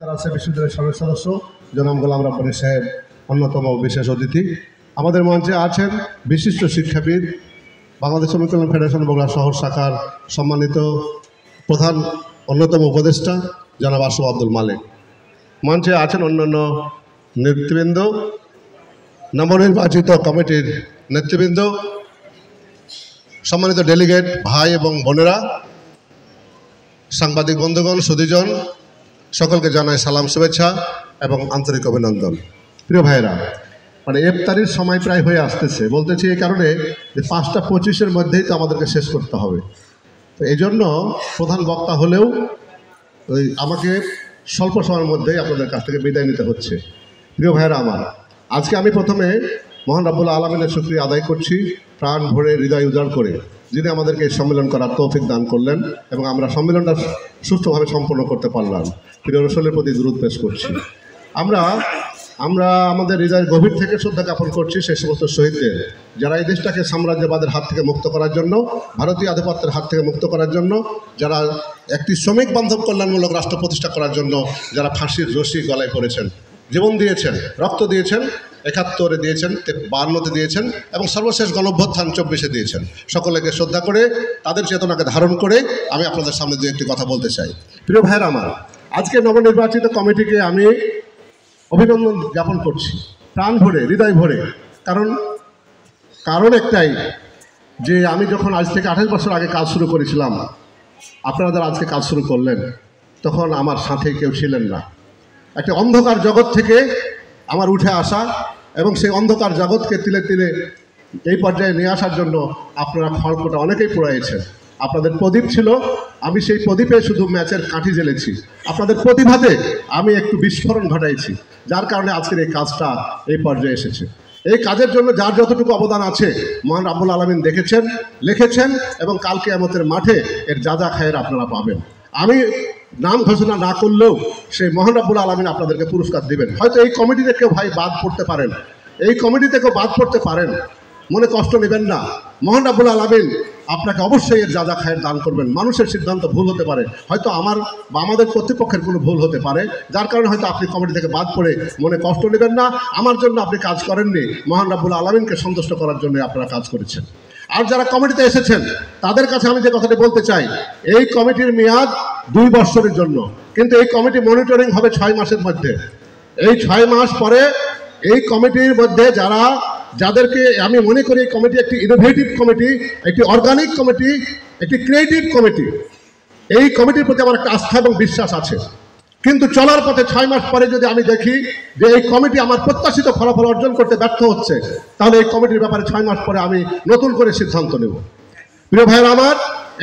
রাজশাহী বিশ্ববিদ্যালয়ের সাবেক সদস্য জনাব গোলাম রব্বানী সাহেব অন্যতম বিশেষ অতিথি। আমাদের মঞ্চে আছেন বিশিষ্ট শিক্ষাবিদ, বাংলাদেশ শ্রমিক কল্যাণ ফেডারেশন বগুড়া শহর শাখার সম্মানিত প্রধান অন্যতম উপদেষ্টা জনাব আশরাফ আব্দুল মালিক। মঞ্চে আছেন অন্যান্য নেতৃবৃন্দ, নবনির্বাচিত কমিটির নেতৃবৃন্দ, সম্মানিত ডেলিগেট ভাই এবং বোনেরা, সাংবাদিক বন্ধুগণ, সুধীজন, সকলকে জানাই সালাম, শুভেচ্ছা এবং আন্তরিক অভিনন্দন। প্রিয় ভাইয়েরা, ইফতারির সময় প্রায় হয়ে আসতেছে, বলতেছি এই কারণে যে 5:25-এর মধ্যেই তো আমাদেরকে শেষ করতে হবে। তো এই জন্য প্রধান বক্তা হলেও আমাকে স্বল্প সময়ের মধ্যেই আপনাদের কাছ থেকে বিদায় নিতে হচ্ছে। প্রিয় ভাইয়েরা আমার, আজকে আমি প্রথমে মহান রব্বুল আলামিনের শুকরিয়া আদায় করছি, প্রাণ ভরে হৃদয় উজাড় করে, যিনি আমাদেরকে এই সম্মেলন করার তৌফিক দান করলেন এবং আমরা সম্মেলনটা সুষ্ঠুভাবে সম্পন্ন করতে পারলাম। প্রিয় রাসূলের প্রতি দুরূদ পেশ করছি। আমরা আমাদের হৃদয়ের গভীর থেকে শ্রদ্ধা জ্ঞাপন করছি সেই সমস্ত শহীদদের, যারা এই দেশটাকে সাম্রাজ্যবাদের হাত থেকে মুক্ত করার জন্য, ভারতীয় আধিপত্যের হাত থেকে মুক্ত করার জন্য, যারা একটি শ্রমিক বান্ধব কল্যাণমূলক রাষ্ট্র প্রতিষ্ঠা করার জন্য যারা ফাঁসির রশি গলায় পড়েছেন, জীবন দিয়েছেন, রক্ত দিয়েছেন, ৭১-এ দিয়েছেন, ৫২-তে দিয়েছেন এবং সর্বশেষ গণঅভ্যুত্থান ২৪-এ দিয়েছেন। সকলকে শ্রদ্ধা করে তাদের চেতনাকে ধারণ করে আমি আপনাদের সামনে দু একটি কথা বলতে চাই। প্রিয় ভাইয়েরা আমার, আজকে নবনির্বাচিত কমিটিকে আমি অভিনন্দন জ্ঞাপন করছি প্রাণ ভরে, হৃদয় ভরে। কারণ একটাই যে আমি যখন আজ থেকে ২৮ বছর আগে কাজ শুরু করেছিলাম, আপনারা যারা আজকে কাজ শুরু করলেন, তখন আমার সাথে কেউ ছিলেন না। একটা অন্ধকার জগৎ থেকে আমার উঠে আসা এবং সেই অন্ধকার জগৎকে তিলে তিলে এই পর্যায়ে নিয়ে আসার জন্য আপনারা খড়কুটা অনেকেই পোড়াইছেন। আপনাদের প্রদীপ ছিল, আমি সেই প্রদীপে শুধু ম্যাচের কাঠি জ্বেলেছি। আপনাদের প্রতিভাতে আমি একটু বিস্ফোরণ ঘটাইছি, যার কারণে আজকের এই কাজটা এই পর্যায়ে এসেছে। এই কাজের জন্য যার যতটুকু অবদান আছে মহান রব্বুল আলামিন দেখেছেন, লিখেছেন এবং কাল কিয়ামতের মাঠে এর যা খায়ের আপনারা পাবেন। আমি নাম ঘোষণা না করলেও সেই মহান রব্বুল আলামিন আপনাদেরকে পুরস্কার দিবেন। হয়তো এই কমিটিতে কেউ ভাই বাদ পড়তে পারেন, এই কমিটিতে কেউ বাদ পড়তে পারেন, মনে কষ্ট নেবেন না। মহান রব্বুল আলামিন আপনাকে অবশ্যই এর যা খায়ের দান করবেন। মানুষের সিদ্ধান্ত ভুল হতে পারে, হয়তো আমার বা আমাদের কর্তৃপক্ষের কোনো ভুল হতে পারে, যার কারণে হয়তো আপনি কমিটি থেকে বাদ পড়ে মনে কষ্ট নেবেন না। আমার জন্য আপনি কাজ করেননি, মহান রব্বুল আলামিনকে সন্তুষ্ট করার জন্য আপনারা কাজ করেছেন। আর যারা কমিটিতে এসেছেন তাদের কাছে আমি যে কথাটি বলতে চাই, এই কমিটির মেয়াদ ২ বছরের জন্য, কিন্তু এই কমিটি মনিটরিং হবে ৬ মাসের মধ্যে। এই ৬ মাস পরে এই কমিটির মধ্যে যাদেরকে আমি মনে করি এই কমিটি একটি ইনোভেটিভ কমিটি, একটি অর্গানিক কমিটি, একটি ক্রিয়েটিভ কমিটি। এই কমিটির প্রতি আমার একটা আস্থা এবং বিশ্বাস আছে। কিন্তু চলার পথে ৬ মাস পরে যদি আমি দেখি যে এই কমিটি আমার প্রত্যাশিত ফলাফল অর্জন করতে ব্যর্থ হচ্ছে, তাহলে এই কমিটির ব্যাপারে ৬ মাস পরে আমি নতুন করে সিদ্ধান্ত নেব। প্রিয় ভাইয়েরা আমার,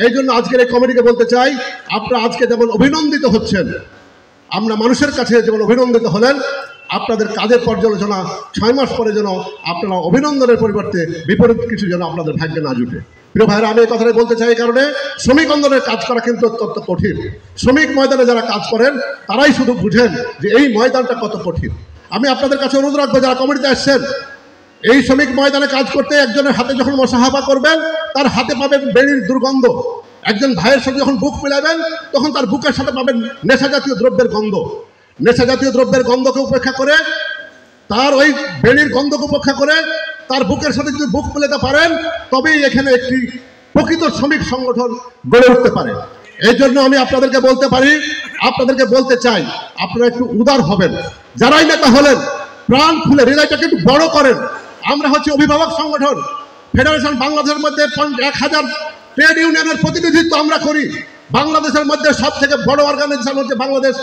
এই জন্য আজকের এই কমিটিকে বলতে চাই, আপনারা আজকে যেমন অভিনন্দিত হচ্ছেন, আমরা মানুষের কাছে যেমন অভিনন্দিত হলেন, আপনাদের কাজের পর্যালোচনা ৬ মাস পরে যেন আপনারা অভিনন্দনের পরিবর্তে বিপরীত কিছু যেন আপনাদের ভাগ্যে না জুটে। প্রিয় ভাইরা, আমি এই কথাটাই বলতে চাই, এই কারণে শ্রমিক আন্দোলনের কাজ করা কিন্তু অত্যন্ত কঠিন। শ্রমিক ময়দানে যারা কাজ করেন তারাই শুধু বুঝেন যে এই ময়দানটা কত কঠিন। আমি আপনাদের কাছে অনুরোধ রাখবো, যারা কমিটিতে আসছেন, এই শ্রমিক ময়দানে কাজ করতে একজনের হাতে যখন মোসাহাবা করবেন, তার হাতে পাবেন বেড়ির দুর্গন্ধ। একজন ভাইয়ের সাথে যখন বুক মিলাবেন, তখন তার বুকের সাথে পাবেন নেশা জাতীয় দ্রব্যের গন্ধ। নেশা জাতীয় দ্রব্যের গন্ধকে উপেক্ষা করে, তার ওই বেড়ির গন্ধকে উপেক্ষা করে তার বুকের সাথে যদি বুক মেলাতে পারেন, তবেই এখানে একটি প্রকৃত শ্রমিক সংগঠন গড়ে উঠতে পারে। এই জন্য আমি আপনাদেরকে বলতে চাই, আপনারা একটু উদার হবেন। যারাই নেতা হলেন, প্রাণ খুলে হৃদয়টাকে একটু বড় করেন। আমরা হচ্ছে অভিভাবক সংগঠন। ফেডারেশন বাংলাদেশের মধ্যে ১,০০০ ট্রেড ইউনিয়নের প্রতিনিধিত্ব আমরা করি। বাংলাদেশের মধ্যে সব থেকে বড় অর্গানাইজেশন হচ্ছে বাংলাদেশ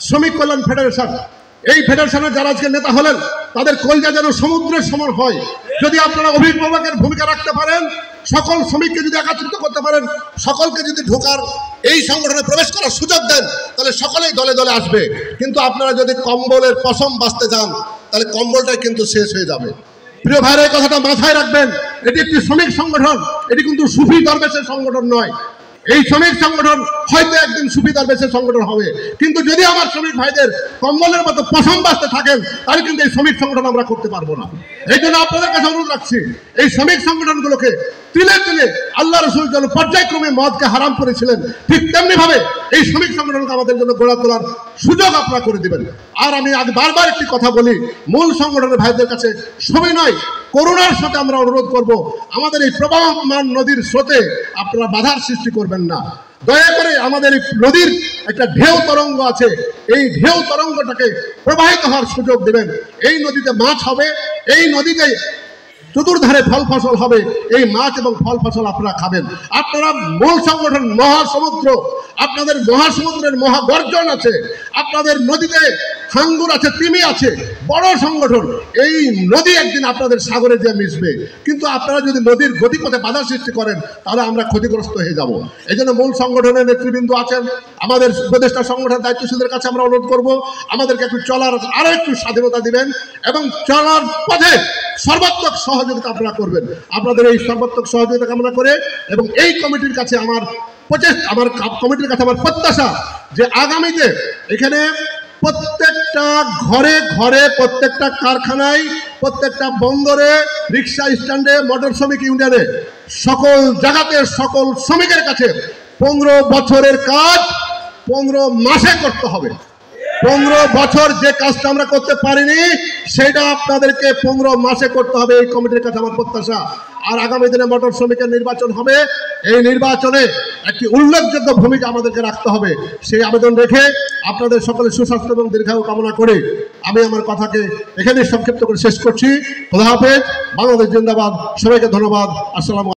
শ্রমিক কল্যাণ ফেডারেশন। এই ফেডারেশনের যারা আজকে নেতা হলেন, তাদের কলজা যেন সমুদ্রের সমান হয়। যদি আপনারা অভিভাবকের ভূমিকা রাখতে পারেন, সকল শ্রমিককে যদি একত্রিত করতে পারেন, সকলকে যদি ঢোকার এই সংগঠনে প্রবেশ করার সুযোগ দেন, তাহলে সকলেই দলে দলে আসবে। কিন্তু আপনারা যদি কম্বলের পশম বাঁচতে যান, তাহলে কম্বলটাই কিন্তু শেষ হয়ে যাবে। প্রিয় ভাইরা, এই কথাটা মাথায় রাখবেন। এটি একটি শ্রমিক সংগঠন, এটি কিন্তু সুফি দরবেশের সংগঠন নয়। এই শ্রমিক সংগঠন হয়তো একদিন সুবিধার বেশি সংগঠন হবে, কিন্তু যদি আমার শ্রমিক ভাইদের কম্বলের মতো পশম বাঁচতে থাকেন তাহলে কিন্তু এই শ্রমিক সংগঠন আমরা করতে পারবো না। এই জন্য আপনাদের কাছে অনুরোধ রাখছি, এই শ্রমিক সংগঠনগুলোকে তিলে তিলে আল্লাহ রসুল যেন পর্যায়ক্রমে মদকে হারাম করেছিলেন, ঠিক তেমনি ভাবে এই শ্রমিক সংগঠনকে আমাদের জন্য গড়ে তোলার সুযোগ আপনারা করে দিবেন। আর আমি আজ বারবার একটি কথা বলি, মূল সংগঠনের ভাইদের কাছে সবিনয় করুণার সাথে আমরা অনুরোধ করব, আমাদের এই প্রবাহমান নদীর স্রোতে আপনারা বাধার সৃষ্টি করবেন না। দয়া করে আমাদের এই নদীর একটা ঢেউ তরঙ্গ আছে, এই ঢেউ তরঙ্গটাকে প্রবাহিত হওয়ার সুযোগ দেবেন। এই নদীতে মাছ হবে, এই নদীতে চতুর্ধারে ফল ফসল হবে, এই মাছ এবং ফল ফসল আপনারা খাবেন। আপনারা মূল সংগঠন মহাসমুদ্র, আপনাদের মহাসমুদ্রের মহাগর্জন আছে, আপনাদের নদীতে হাঙ্গুর আছে, তিমি আছে, বড় সংগঠন। এই নদী একদিন আপনাদের সাগরে যে মিশবে, কিন্তু আপনারা যদি নদীর গতিপথে বাধা সৃষ্টি করেন তাহলে আমরা ক্ষতিগ্রস্ত হয়ে যাব। এই জন্য মূল সংগঠনের নেতৃবৃন্দ আছেন, আমাদের উপদেষ্টা সংগঠনের দায়িত্বশীলদের কাছে আমরা অনুরোধ করব, আমাদেরকে একটু চলার আরো একটু স্বাধীনতা দিবেন এবং চলার পথে সর্বাত্মক সহযোগিতা আপনারা করবেন। আপনাদের এই সর্বাত্মক সহযোগিতা কামনা করে এবং এই কমিটির কাছে আমার কমিটির কাছে আমার প্রত্যাশা যে আগামীতে এখানে প্রত্যেকটা ঘরে ঘরে, প্রত্যেকটা কারখানায়, প্রত্যেকটা বন্দরে, রিক্সা স্ট্যান্ডে, মোটর শ্রমিক ইউনিয়নে, সকল জায়গাতে সকল শ্রমিকের কাছে 15 বছরের কাজ 15 মাসে করতে হবে। 15 বছর যে কাজটা আমরা করতে পারিনি সেটা আপনাদেরকে 15 মাসে করতে হবে, এই কমিটির কাছে আমার প্রত্যাশা। আর আগামী দিনে মোটর শ্রমিকের নির্বাচন হবে, এই নির্বাচনে একটি উল্লেখযোগ্য ভূমিকা আমাদেরকে রাখতে হবে। সেই আবেদন রেখে আপনাদের সকলের সুস্বাস্থ্য এবং দীর্ঘায়ু কামনা করে আমি আমার কথাকে এখানে সংক্ষিপ্ত করে শেষ করছি। খোদা হাফেজ, বাংলাদেশ জিন্দাবাদ, সবাইকে ধন্যবাদ। আসসালামু